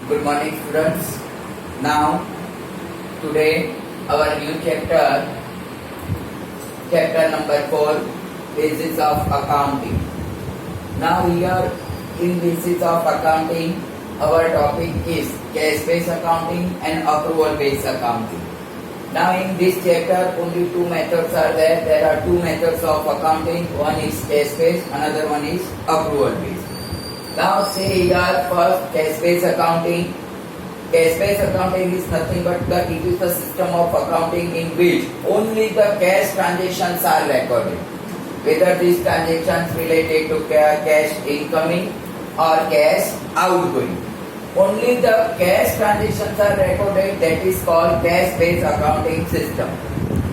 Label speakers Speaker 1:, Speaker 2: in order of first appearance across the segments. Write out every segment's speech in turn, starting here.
Speaker 1: Good morning, students. Now, today our new chapter number 4, Basis of Accounting. Now, here in Basis of Accounting, our topic is cash-based accounting and accrual-based accounting. Now, in this chapter, only two methods are there. There are two methods of accounting. One is cash-based, another one is accrual-based. Now say here first cash-based accounting. Cash-based accounting is nothing but it is the system of accounting in which only the cash transactions are recorded. Whether these transactions related to cash incoming or cash outgoing. Only the cash transactions are recorded, that is called cash-based accounting system.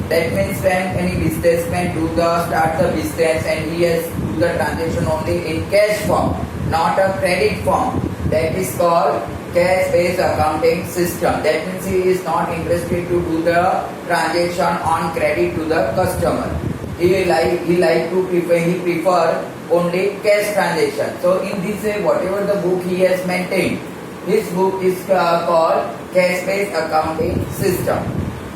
Speaker 1: That means when any businessman start the business and he has do the transaction only in cash form, not a credit form, that is called cash-based accounting system. That means he is not interested to do the transaction on credit to the customer. He prefer only cash transaction. So in this way, whatever the book he has maintained, this book is called cash-based accounting system.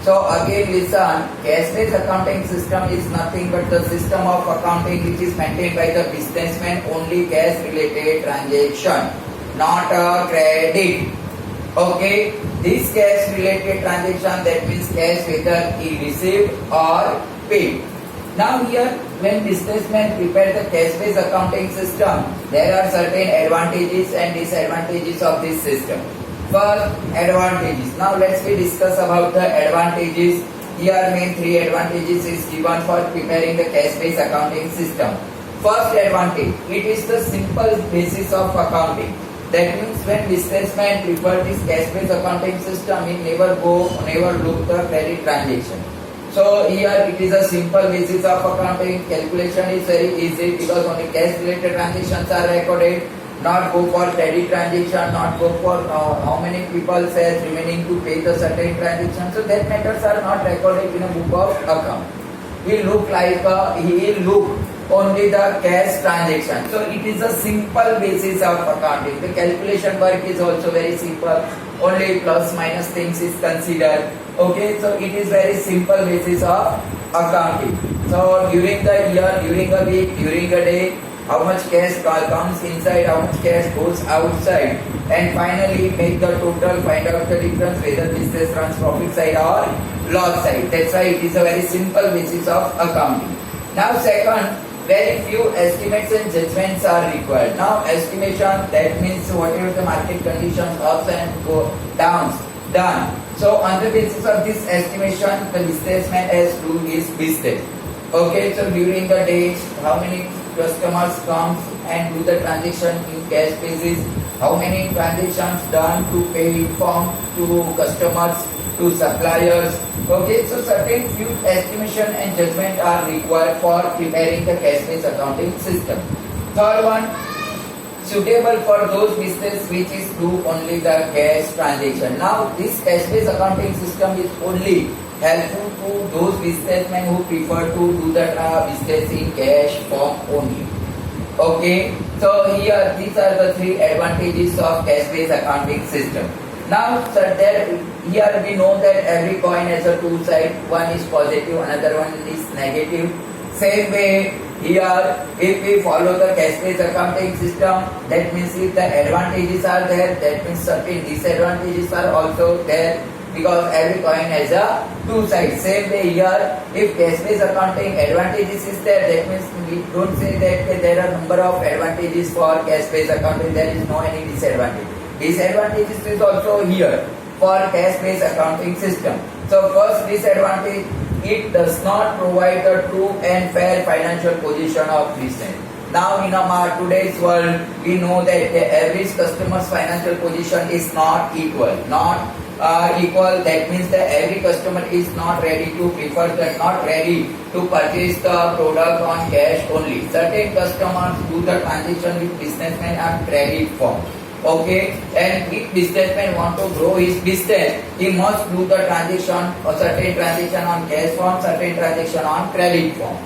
Speaker 1: So again listen, cash-based accounting system is nothing but the system of accounting which is maintained by the businessman only cash related transaction, not a credit. Okay, this cash related transaction, that means cash whether he received or paid. Now here when businessmen prepare the cash-based accounting system, there are certain advantages and disadvantages of this system. First, advantages. Now let's discuss about the advantages. Here main three advantages is given for preparing the cash-based accounting system. First advantage, it is the simple basis of accounting. That means when businessmen prefer this cash-based accounting system, he never look the credit transaction. So here it is a simple basis of accounting. Calculation is very easy because only cash related transactions are recorded. Not go for credit transaction, not go for how many people says remaining to pay the certain transaction. So that matters are not recorded in a book of account. He look only the cash transaction. So it is a simple basis of accounting. The calculation work is also very simple. Only plus minus things is considered. Okay, so it is very simple basis of accounting. So during the year, during a week, during a day, how much cash comes inside, how much cash goes outside, and finally make the total, find out the difference whether business runs profit side or loss side. That's why it is a very simple basis of accounting. Now second, very few estimates and judgments are required. Now estimation, that means whatever the market conditions, ups and downs, done. So on the basis of this estimation, the businessman has to do his business. Okay, so during the day, how many customers comes and do the transaction in cash basis, how many transactions done to pay form to customers, to suppliers. Okay, so certain few estimation and judgment are required for preparing the cash-based accounting system. Third one, suitable for those business which is do only the cash transaction. Now this cash-based accounting system is only helpful to those businessmen who prefer to do the business in cash form only. Okay, so here these are the three advantages of cash-based accounting system. Now here we know that every coin has a two sides. One is positive, another one is negative. Same way here, if we follow the cash-based accounting system, that means if the advantages are there, that means certain disadvantages are also there. Because every coin has a two sides. Same way here, if cash-based accounting advantages is there, that means we don't say that there are number of advantages for cash-based accounting. There is no any disadvantage. Disadvantages is also here for cash-based accounting system. So first disadvantage, it does not provide the true and fair financial position of business. Now in today's world, we know that the average customer's financial position is not equal. That means that every customer is not ready to purchase the product on cash only. Certain customers do the transaction with businessmen on credit form. Okay, and if businessman want to grow his business, he must do the transaction, or certain transaction on cash form, certain transaction on credit form.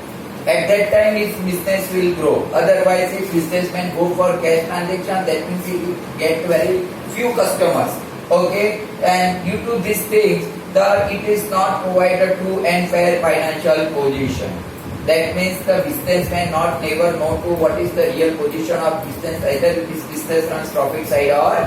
Speaker 1: At that time his business will grow. Otherwise, if businessman go for cash transaction, that means he will get very few customers. Okay, and due to these things, it is not provided to unfair financial position. That means the businessman not never know to what is the real position of business, either this business runs profit side or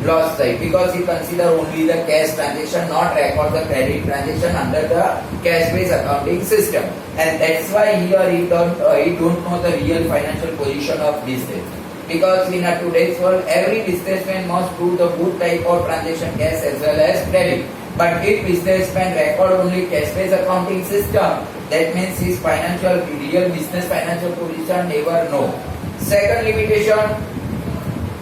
Speaker 1: loss side, because he consider only the cash transaction, not record the credit transaction under the cash based accounting system, and that's why here he don't know the real financial position of business. Because in a today's world, every businessman must do the both type of transaction, cash as well as credit. But if businessman record only cash-based accounting system, that means his real business financial position never know. Second limitation,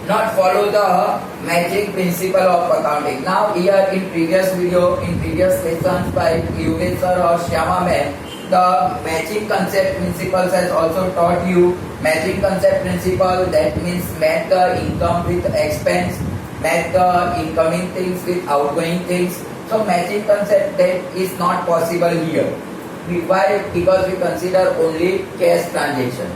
Speaker 1: not follow the matching principle of accounting. Now here in previous video, in previous lessons by Yogesh sir or Shyama ma'am, the matching concept principles has also taught you. Matching concept principle, that means match the income with expense, match the incoming things with outgoing things. So matching concept that is not possible here. Why? Because we consider only cash transaction.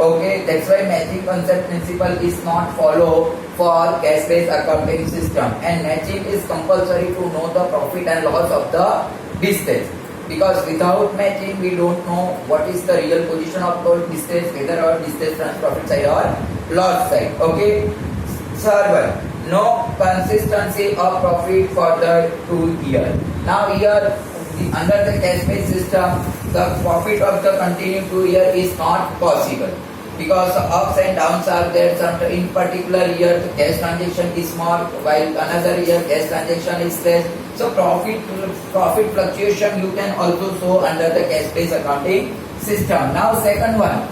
Speaker 1: Okay, that's why matching concept principle is not follow for cash-based accounting system, and matching is compulsory to know the profit and loss of the business. Because without matching, we don't know what is the real position of the business, whether our business runs profit side or loss side. Okay. Third one, no consistency of profit for the 2 years. Now here, under the cash-based system, the profit of the continuing 2 years is not possible, because ups and downs are there. In particular year, the cash transaction is more, while another year cash transaction is less. So profit fluctuation you can also show under the cash-based accounting system. Now second one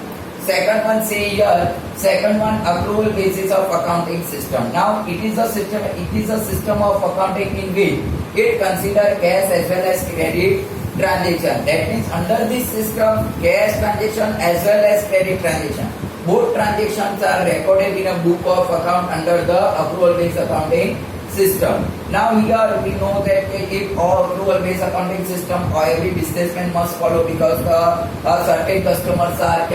Speaker 1: say here, second one, accrual basis of accounting system. Now it is a system of accounting in which it consider cash as well as credit transaction. That means under this system, cash transaction as well as credit transaction, both transactions are recorded in a book of account under the accrual based accounting system. Now here we know that if accrual based accounting system, every businessman must follow, because certain customers are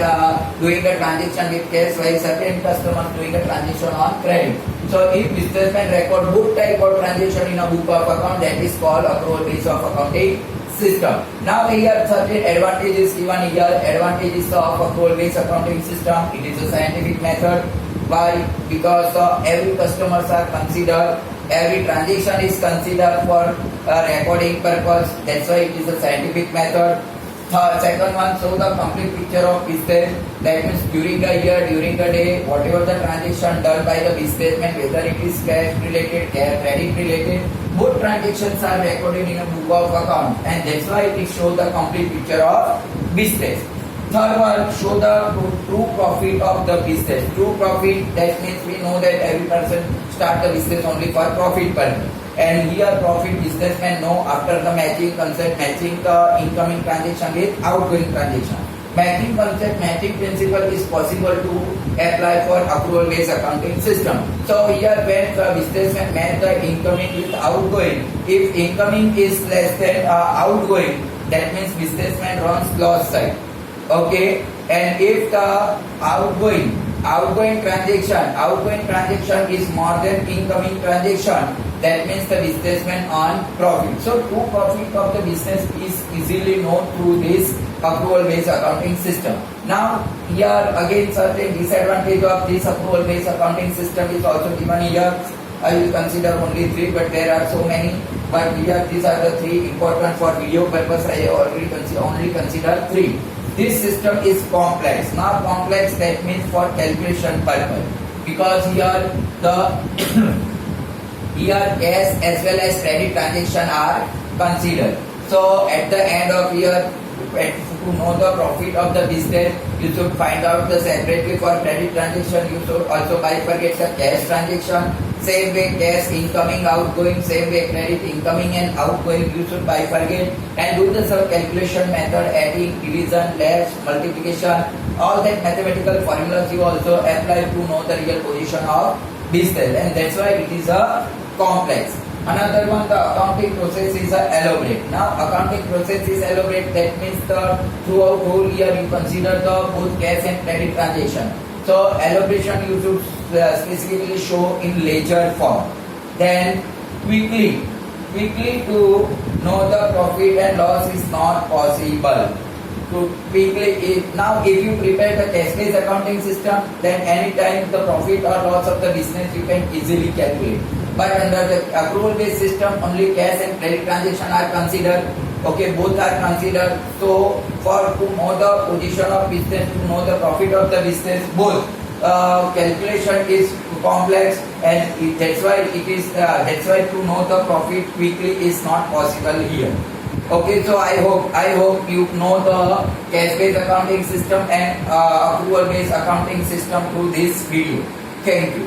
Speaker 1: doing a transaction with cash, while certain customers doing a transaction on credit. So if businessman record both type of transaction in a book of account, that is called accrual based of accounting system. Now here certain advantages given here. Advantages of accrual based accounting system: it is a scientific method. Why? Because every customers are considered, every transaction is considered for recording purpose. That's why it is a scientific method. Second one, show the complete picture of business. That means during the year, during the day, whatever the transaction done by the businessman, whether it is cash related, credit related, both transactions are recorded in a book of account, and that's why it shows the complete picture of business. Third one, show the true profit of the business. True profit, that means we know that every person start the business only for profit purpose. And here profit businessmen know after the matching concept, matching the incoming transaction with outgoing transaction. Matching concept, matching principle is possible to apply for accrual based accounting system. So here when the businessman match the incoming with outgoing, if incoming is less than outgoing, that means businessman runs loss side. Okay, and if the outgoing transaction is more than incoming transaction, that means the businessman on profit. So true profit of the business is easily known through this accrual based accounting system. Now here again certain disadvantage of this accrual based accounting system is also given here. I will consider only 3, but there are so many. But here these are the 3 important for video purpose. I already only consider 3. This system is complex. Now complex, that means for calculation purpose, because here the cash as well as credit transaction are considered. So at the end of year, to know the profit of the business, you should find out the separately for credit transaction. You should also bifurcate the cash transaction. Same way cash incoming, outgoing, same way credit incoming and outgoing, you should bifurcate and do the calculation method, adding, division, dash, multiplication, all that mathematical formulas you also apply to know the real position of business, and that's why it is a complex. Another one, the accounting process is elaborate. Now accounting process is elaborate, that means the throughout whole year you consider the both cash and credit transaction. So elaboration you should specifically show in ledger form. then quickly to know the profit and loss is not possible. To quickly, now if you prepare the cash-based accounting system, then anytime the profit or loss of the business you can easily calculate. But under the accrual-based system, only cash and credit transaction are considered. Okay, both are considered. So to know the position of business, to know the profit of the business, both calculation is complex, and that's why to know the profit quickly is not possible here. Okay, so I hope you know the cash-based accounting system and accrual-based accounting system through this video. Thank you.